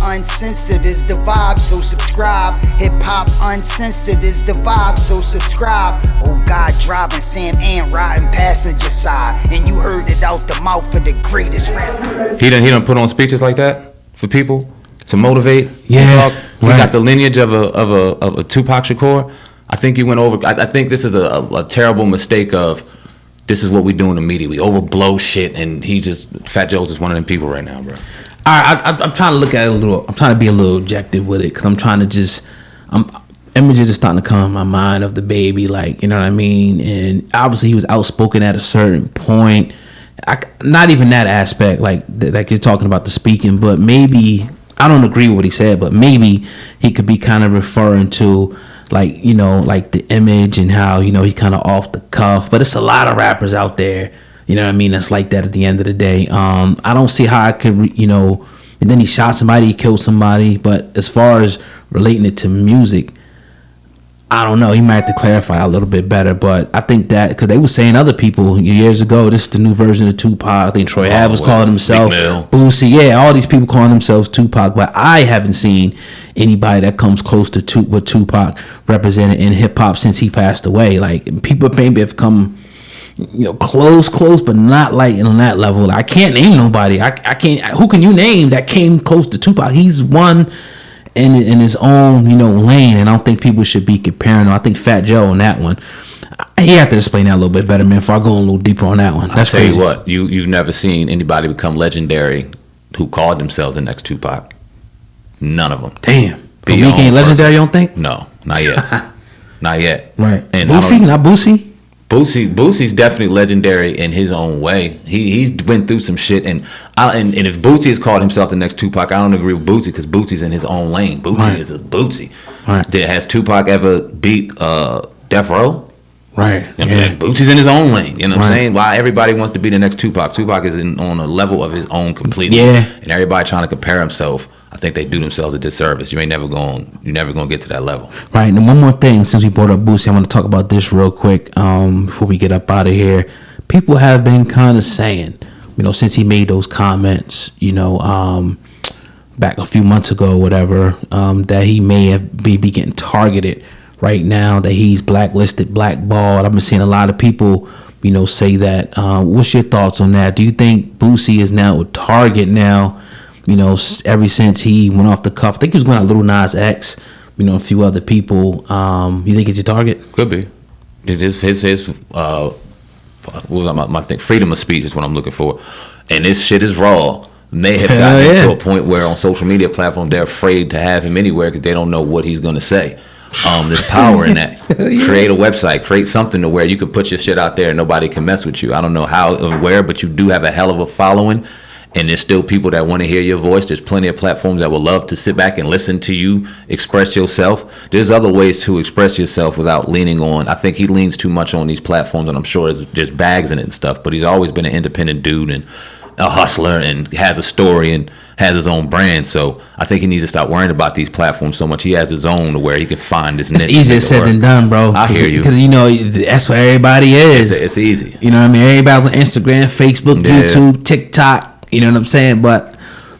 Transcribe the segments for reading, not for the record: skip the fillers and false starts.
Uncensored is the vibe, so subscribe. Hip hop uncensored is the vibe, so subscribe. Oh God, driving Samant riding passenger side, and you heard it out the mouth of the greatest rapper. He done put on speeches like that for people to motivate. Yeah, he got the lineage of a Tupac Shakur. I think he went over. I think this is a terrible mistake of. This is what we do in the media. We overblow shit, and Fat Joe's is one of them people right now, bro. I'm trying to look at it a little. I'm trying to be a little objective with it, because I'm trying to images are starting to come in my mind of the baby, like, you know what I mean. And obviously, he was outspoken at a certain point. Not even that aspect, like you're talking about the speaking, but maybe I don't agree with what he said, but maybe he could be kind of referring to. Like, you know, like the image and how, you know, he's kind of off the cuff. But it's a lot of rappers out there, you know what I mean, that's like that at the end of the day. I don't see how I could, you know, and then he shot somebody, he killed somebody. But as far as relating it to music, I don't know. He might have to clarify a little bit better. But I think that, because they were saying other people years ago, this is the new version of Tupac. I think Troy Ave was calling himself Boosie. Yeah, all these people calling themselves Tupac. But I haven't seen anybody that comes close to what Tupac represented in hip hop since he passed away. Like, people maybe have come, you know, close, but not like on that level. Like, I can't name nobody. I can't. Who can you name that came close to Tupac? He's one in his own, you know, lane, and I don't think people should be comparing him. I think Fat Joe on that one. He had to explain that a little bit better, man. Before I go a little deeper on that one. That's crazy. I'll tell you what, you've never seen anybody become legendary who called themselves the next Tupac. None of them. Damn. Meek ain't legendary, you don't think? No, not yet. Not yet. Right. And Boosie, not Boosie? Boosie's definitely legendary in his own way. He's went through some shit, and if Boosie has called himself the next Tupac, I don't agree with Boosie, because Boosie's in his own lane. Boosie is a Boosie. Right. Has Tupac ever beat Death Row? Right. I mean, like, Boosie's in his own lane. You know what I'm saying? Why everybody wants to be the next Tupac? Tupac is on a level of his own completely. Yeah. And everybody trying to compare himself. I think they do themselves a disservice. You're never gonna get to that level. Right. And one more thing, since we brought up Boosie, I want to talk about this real quick before we get up out of here. People have been kind of saying, you know, since he made those comments, you know, back a few months ago or whatever, that he may be getting targeted right now, that he's blacklisted, blackballed. I've been seeing a lot of people, you know, say that. What's your thoughts on that? Do you think Boosie is now a target now? You know, ever since he went off the cuff, I think he was going at Lil Nas X, you know, a few other people. You think it's a target? Could be. It is his what was my thing? Freedom of speech is what I'm looking for, and this shit is raw. May have gotten to a point where on social media platforms they're afraid to have him anywhere because they don't know what he's going to say. There's power in that. Create a website, create something to where you can put your shit out there and nobody can mess with you. I don't know how or where, but you do have a hell of a following. And there's still people that want to hear your voice. There's plenty of platforms that would love to sit back and listen to you express yourself. There's other ways to express yourself without leaning on. I think he leans too much on these platforms, and I'm sure there's bags in it and stuff. But he's always been an independent dude and a hustler and has a story and has his own brand. So I think he needs to stop worrying about these platforms so much. He has his own to where he can find his niche. It's easier said than done, bro. I hear you. Because, you know, that's what everybody is. It's easy. You know what I mean? Everybody's on Instagram, Facebook, YouTube, TikTok. You know what I'm saying? But,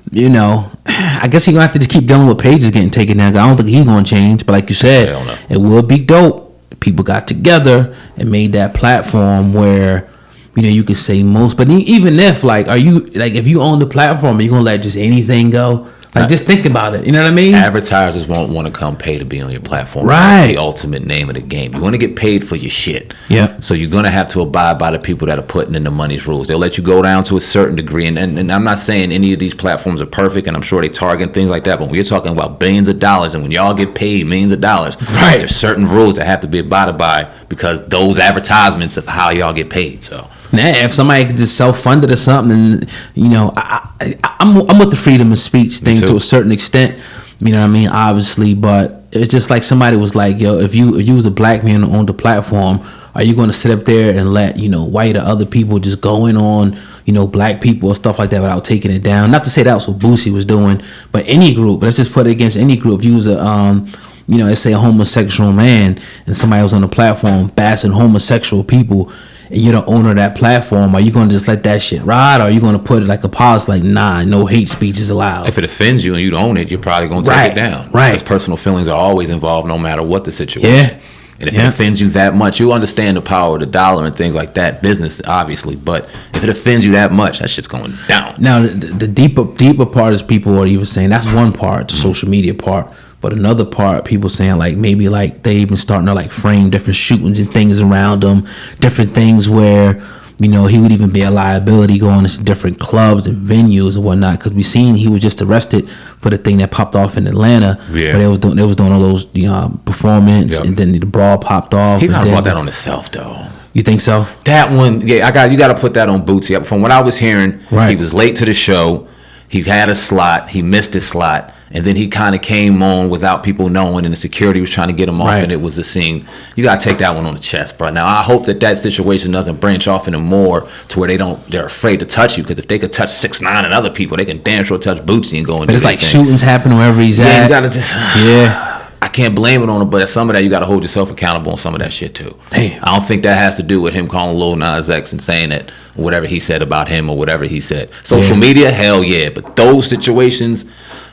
you know, I guess he's going to have to just keep dealing with pages getting taken down. I don't think he's going to change. But like you said, it would be dope. People got together and made that platform where, you know, you could say most. But even if, like, if you own the platform, are you going to let just anything go? Like, just think about it. You know what I mean? Advertisers won't want to come pay to be on your platform. Right. That's the ultimate name of the game. You want to get paid for your shit. Yeah. So you're going to have to abide by the people that are putting in the money's rules. They'll let you go down to a certain degree. And I'm not saying any of these platforms are perfect, and I'm sure they target things like that. But when you're talking about billions of dollars, and when y'all get paid millions of dollars, right, there's certain rules that have to be abided by because those advertisements of how y'all get paid. So. Nah, if somebody could just self-fund it or something, and, you know, I'm with the freedom of speech thing to a certain extent, you know what I mean, obviously, but it's just like somebody was like, yo, if you was a black man on the platform, are you going to sit up there and let, you know, white or other people just go in on, you know, black people or stuff like that without taking it down? Not to say that was what Boosie was doing, but any group, let's just put it against any group. If you was a, you know, let's say a homosexual man and somebody was on the platform bashing homosexual people, and you're the owner of that platform, are you gonna just let that shit ride, or are you gonna put it like a policy like, nah, no hate speech is allowed? If it offends you and you own it, you're probably gonna take it down. Right. Because personal feelings are always involved, no matter what the situation. Yeah. And if it offends you that much, you understand the power of the dollar and things like that, business obviously. But if it offends you that much, that shit's going down. Now the deeper part is people are even saying that's one part, the social media part. But another part, people saying like maybe like they even starting to like frame different shootings and things around them, different things where, you know, he would even be a liability going to different clubs and venues and whatnot. Because we seen he was just arrested for the thing that popped off in Atlanta. Yeah. But they was doing all those performance, and then the brawl popped off. He kind of brought that on himself though. You think so? That one, yeah, you got to put that on Bootsy. From what I was hearing, he was late to the show. He had a slot. He missed his slot. And then he kind of came on without people knowing, and the security was trying to get him off, and it was a scene. You got to take that one on the chest, bro. Now, I hope that situation doesn't branch off into more to where they're afraid to touch you, because if they could touch 6ix9ine and other people, they can damn sure touch Bootsy and go and do it's like shootings happen wherever he's at. You got to just... I can't blame it on him, but some of that, you got to hold yourself accountable on some of that shit, too. Damn. I don't think that has to do with him calling Lil Nas X and saying that whatever he said about him or whatever he said. Social media, hell yeah. But those situations...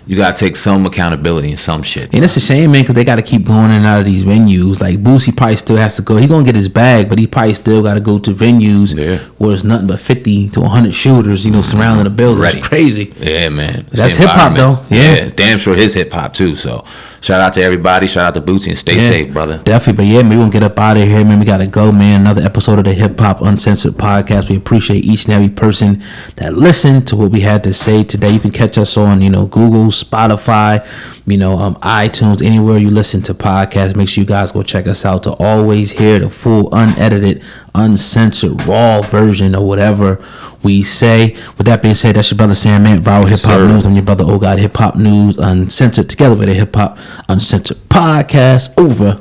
You gotta take some accountability in some shit. And it's a shame, man, because they gotta keep going in and out of these venues. Like Boosie probably still has to go. He gonna get his bag, but he probably still gotta go to venues where there's nothing but 50 to 100 shooters, surrounding the building. It's crazy. Yeah, man. That's hip hop, though. Yeah, damn sure his hip hop too. So shout out to everybody. Shout out to Bootsy, and stay safe, brother. Definitely. But yeah, man, we gonna get up out of here, man. We gotta go, man. Another episode of the Hip Hop Uncensored podcast. We appreciate each and every person that listened to what we had to say today. You can catch us on, Google, Spotify, iTunes, anywhere you listen to podcasts. Make sure you guys go check us out to always hear the full, unedited, uncensored, raw version of whatever we say. With that being said, that's your brother Samant, Viral Hip Hop News. I'm your brother Oh God, Hip Hop News Uncensored, together with the Hip Hop Uncensored podcast. Over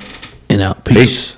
and out. Peace.